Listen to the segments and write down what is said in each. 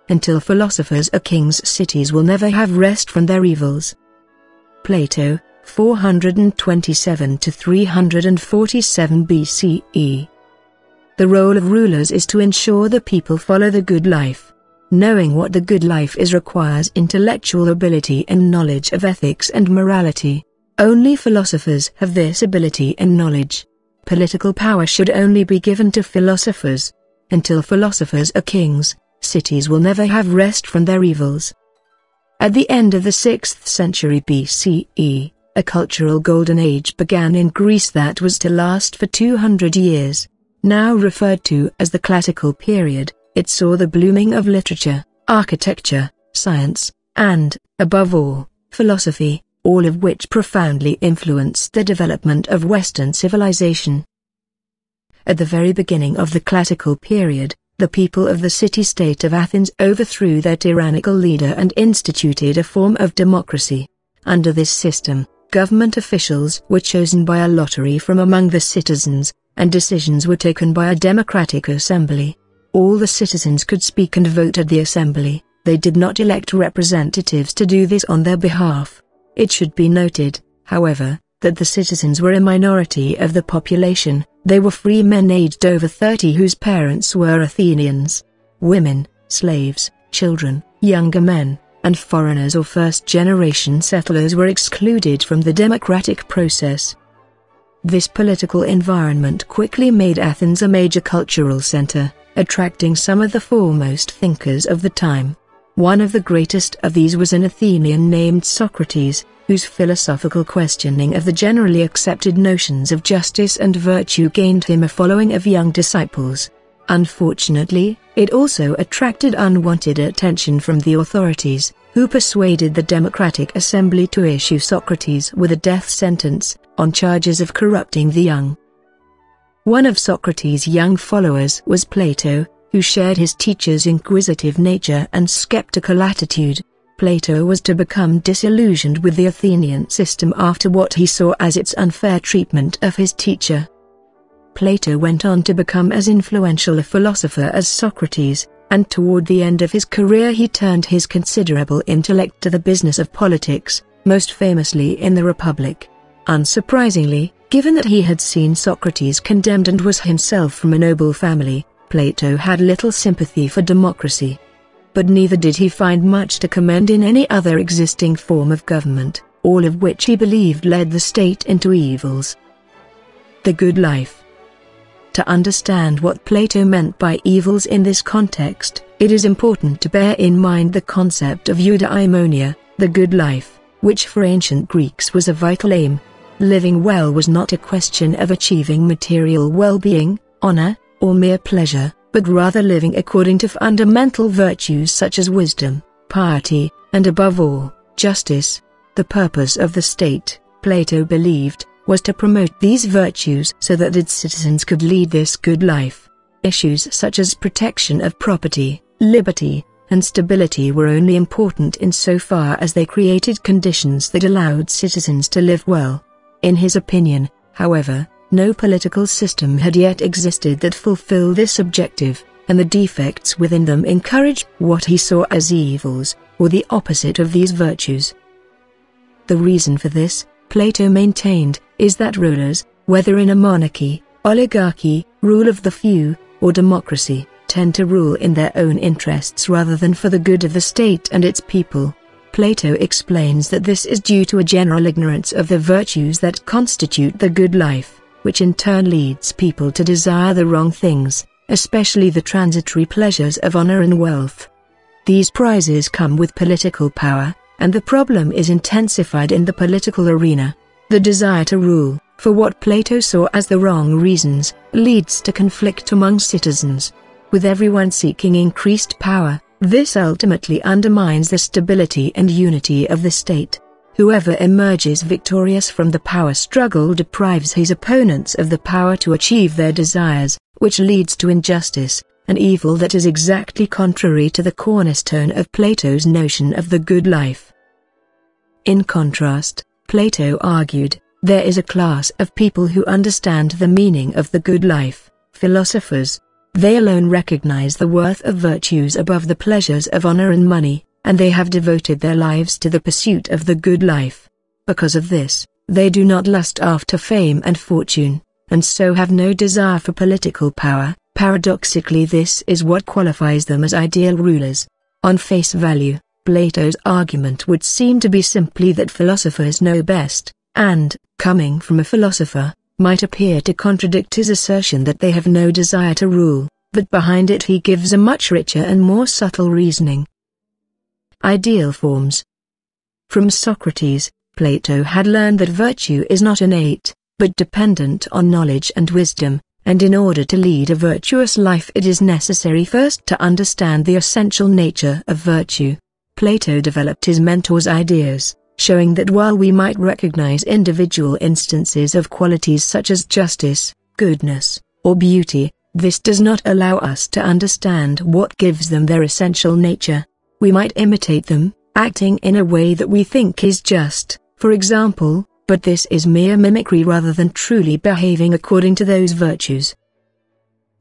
Until philosophers are kings, cities will never have rest from their evils. Plato, 427 to 347 BCE. The role of rulers is to ensure the people follow the good life. Knowing what the good life is requires intellectual ability and knowledge of ethics and morality. Only philosophers have this ability and knowledge. Political power should only be given to philosophers. Until philosophers are kings, cities will never have rest from their evils. At the end of the 6th century BCE, a cultural golden age began in Greece that was to last for 200 years. Now referred to as the classical period, it saw the blooming of literature, architecture, science, and, above all, philosophy, all of which profoundly influenced the development of Western civilization. At the very beginning of the classical period, the people of the city-state of Athens overthrew their tyrannical leader and instituted a form of democracy. Under this system, government officials were chosen by a lottery from among the citizens, and decisions were taken by a democratic assembly. All the citizens could speak and vote at the assembly. They did not elect representatives to do this on their behalf. It should be noted, however, that the citizens were a minority of the population. They were free men aged over 30 whose parents were Athenians. Women, slaves, children, younger men, and foreigners or first-generation settlers were excluded from the democratic process. This political environment quickly made Athens a major cultural center, attracting some of the foremost thinkers of the time. One of the greatest of these was an Athenian named Socrates, whose philosophical questioning of the generally accepted notions of justice and virtue gained him a following of young disciples. Unfortunately, it also attracted unwanted attention from the authorities, who persuaded the Democratic Assembly to issue Socrates with a death sentence, on charges of corrupting the young. One of Socrates' young followers was Plato, who shared his teacher's inquisitive nature and skeptical attitude. Plato was to become disillusioned with the Athenian system after what he saw as its unfair treatment of his teacher. Plato went on to become as influential a philosopher as Socrates, and toward the end of his career he turned his considerable intellect to the business of politics, most famously in the Republic. Unsurprisingly, given that he had seen Socrates condemned and was himself from a noble family, Plato had little sympathy for democracy. But neither did he find much to commend in any other existing form of government, all of which he believed led the state into evils. The good life. To understand what Plato meant by evils in this context, it is important to bear in mind the concept of eudaimonia, the good life, which for ancient Greeks was a vital aim. Living well was not a question of achieving material well-being, honor, or mere pleasure, but rather living according to fundamental virtues such as wisdom, piety, and above all, justice. The purpose of the state, Plato believed, was to promote these virtues so that its citizens could lead this good life. Issues such as protection of property, liberty, and stability were only important insofar as they created conditions that allowed citizens to live well. In his opinion, however, no political system had yet existed that fulfilled this objective, and the defects within them encouraged what he saw as evils, or the opposite of these virtues. The reason for this, Plato maintained, is that rulers, whether in a monarchy, oligarchy, rule of the few, or democracy, tend to rule in their own interests rather than for the good of the state and its people. Plato explains that this is due to a general ignorance of the virtues that constitute the good life, which in turn leads people to desire the wrong things, especially the transitory pleasures of honor and wealth. These prizes come with political power, and the problem is intensified in the political arena. The desire to rule, for what Plato saw as the wrong reasons, leads to conflict among citizens. With everyone seeking increased power, this ultimately undermines the stability and unity of the state. Whoever emerges victorious from the power struggle deprives his opponents of the power to achieve their desires, which leads to injustice, an evil that is exactly contrary to the cornerstone of Plato's notion of the good life. In contrast, Plato argued, there is a class of people who understand the meaning of the good life, philosophers. They alone recognize the worth of virtues above the pleasures of honor and money, and they have devoted their lives to the pursuit of the good life. Because of this, they do not lust after fame and fortune, and so have no desire for political power. Paradoxically, this is what qualifies them as ideal rulers. On face value, Plato's argument would seem to be simply that philosophers know best, and, coming from a philosopher, might appear to contradict his assertion that they have no desire to rule, but behind it he gives a much richer and more subtle reasoning. Ideal forms. From Socrates, Plato had learned that virtue is not innate, but dependent on knowledge and wisdom, and in order to lead a virtuous life it is necessary first to understand the essential nature of virtue. Plato developed his mentor's ideas, showing that while we might recognize individual instances of qualities such as justice, goodness, or beauty, this does not allow us to understand what gives them their essential nature. We might imitate them, acting in a way that we think is just, for example, but this is mere mimicry rather than truly behaving according to those virtues.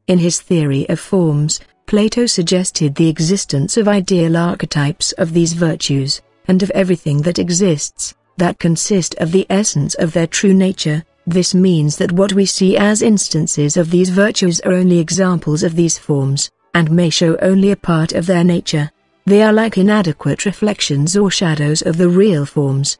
In his theory of forms, Plato suggested the existence of ideal archetypes of these virtues, and of everything that exists, that consist of the essence of their true nature. This means that what we see as instances of these virtues are only examples of these forms, and may show only a part of their nature. They are like inadequate reflections or shadows of the real forms.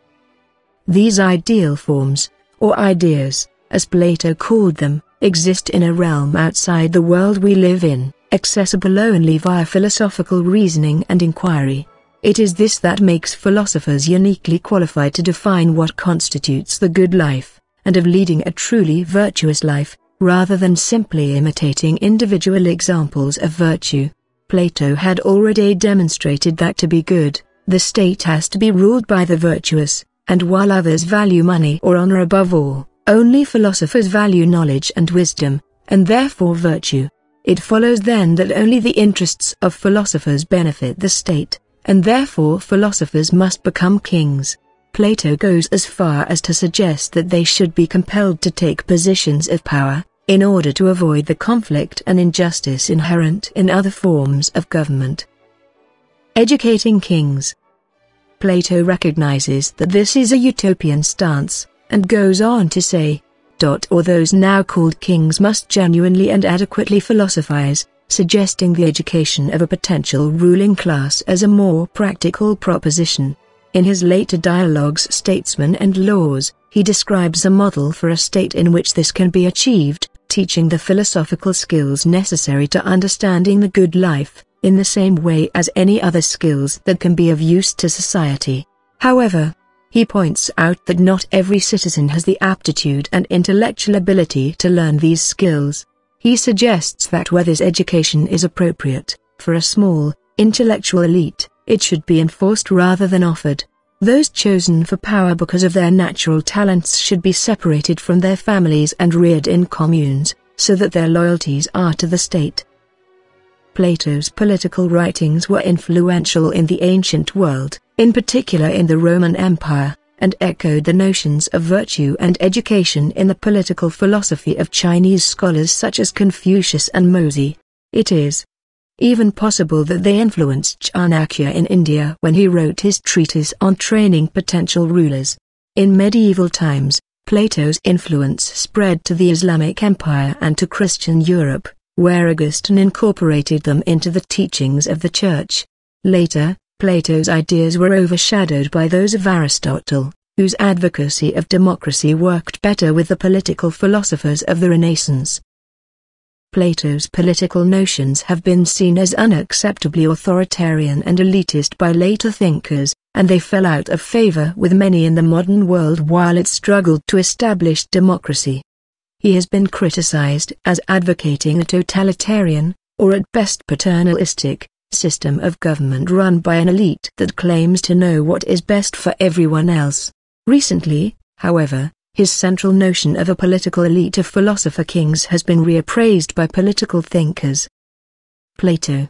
These ideal forms, or ideas, as Plato called them, exist in a realm outside the world we live in, accessible only via philosophical reasoning and inquiry. It is this that makes philosophers uniquely qualified to define what constitutes the good life, and of leading a truly virtuous life, rather than simply imitating individual examples of virtue. Plato had already demonstrated that to be good, the state has to be ruled by the virtuous, and while others value money or honor above all, only philosophers value knowledge and wisdom, and therefore virtue. It follows then that only the interests of philosophers benefit the state, and therefore philosophers must become kings. Plato goes as far as to suggest that they should be compelled to take positions of power, in order to avoid the conflict and injustice inherent in other forms of government. Educating kings. Plato recognizes that this is a utopian stance, and goes on to say, or those now called kings must genuinely and adequately philosophize, suggesting the education of a potential ruling class as a more practical proposition. In his later dialogues Statesmen and Laws, he describes a model for a state in which this can be achieved, teaching the philosophical skills necessary to understanding the good life, in the same way as any other skills that can be of use to society. However, he points out that not every citizen has the aptitude and intellectual ability to learn these skills. He suggests that where this education is appropriate, for a small, intellectual elite, it should be enforced rather than offered. Those chosen for power because of their natural talents should be separated from their families and reared in communes, so that their loyalties are to the state. Plato's political writings were influential in the ancient world, in particular in the Roman Empire, and echoed the notions of virtue and education in the political philosophy of Chinese scholars such as Confucius and Mozi. It is even possible that they influenced Chanakya in India when he wrote his treatise on training potential rulers. In medieval times, Plato's influence spread to the Islamic Empire and to Christian Europe, where Augustine incorporated them into the teachings of the Church. Later, Plato's ideas were overshadowed by those of Aristotle, whose advocacy of democracy worked better with the political philosophers of the Renaissance. Plato's political notions have been seen as unacceptably authoritarian and elitist by later thinkers, and they fell out of favor with many in the modern world while it struggled to establish democracy. He has been criticized as advocating a totalitarian, or at best paternalistic, system of government run by an elite that claims to know what is best for everyone else. Recently, however, his central notion of a political elite of philosopher kings has been reappraised by political thinkers. Plato.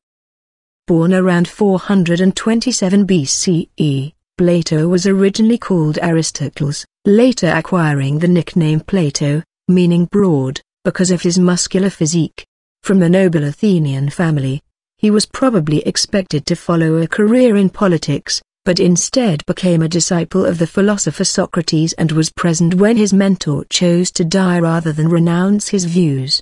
Born around 427 BCE, Plato was originally called Aristocles, later acquiring the nickname Plato, meaning broad, because of his muscular physique. From a noble Athenian family, he was probably expected to follow a career in politics, but instead became a disciple of the philosopher Socrates and was present when his mentor chose to die rather than renounce his views.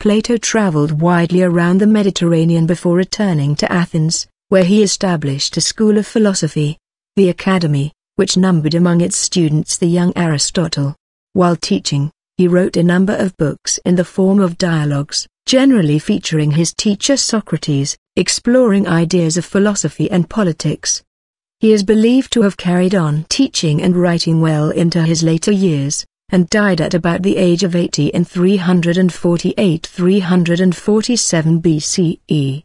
Plato traveled widely around the Mediterranean before returning to Athens, where he established a school of philosophy, the Academy, which numbered among its students the young Aristotle. While teaching, he wrote a number of books in the form of dialogues, generally featuring his teacher Socrates, exploring ideas of philosophy and politics. He is believed to have carried on teaching and writing well into his later years, and died at about the age of 80 in 348–347 BCE.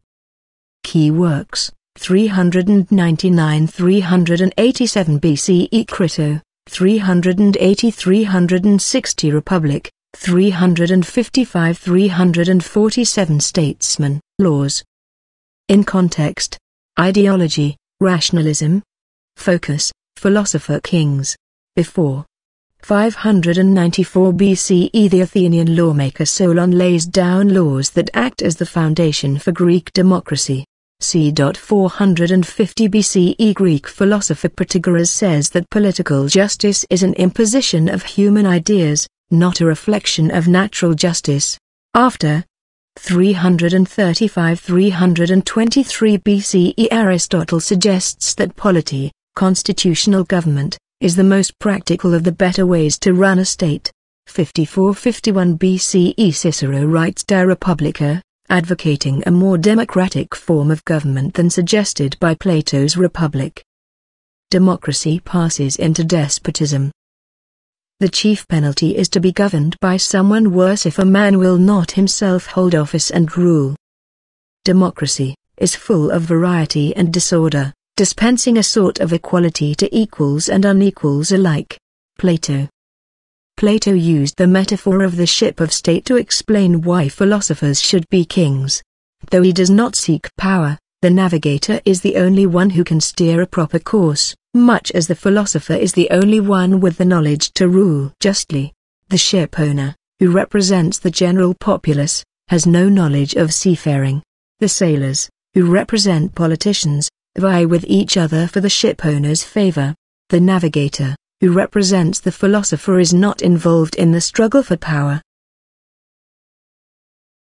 Key works: 399–387 BCE Crito, 380–360 Republic, 355–347 Statesman, Laws. In context: ideology, rationalism. Focus: philosopher kings. Before 594 BCE, the Athenian lawmaker Solon lays down laws that act as the foundation for Greek democracy. c. 450 BCE, Greek philosopher Protagoras says that political justice is an imposition of human ideas, not a reflection of natural justice. After 335–323 BCE, Aristotle suggests that polity, constitutional government, is the most practical of the better ways to run a state. 54–51 BCE, Cicero writes De Republica, advocating a more democratic form of government than suggested by Plato's Republic. Democracy passes into despotism. The chief penalty is to be governed by someone worse if a man will not himself hold office and rule. Democracy is full of variety and disorder, dispensing a sort of equality to equals and unequals alike. Plato used the metaphor of the ship of state to explain why philosophers should be kings. Though he does not seek power, the navigator is the only one who can steer a proper course, much as the philosopher is the only one with the knowledge to rule justly. The ship owner, who represents the general populace, has no knowledge of seafaring. The sailors, who represent politicians, vie with each other for the ship owner's favor. The navigator, who represents the philosopher, is not involved in the struggle for power.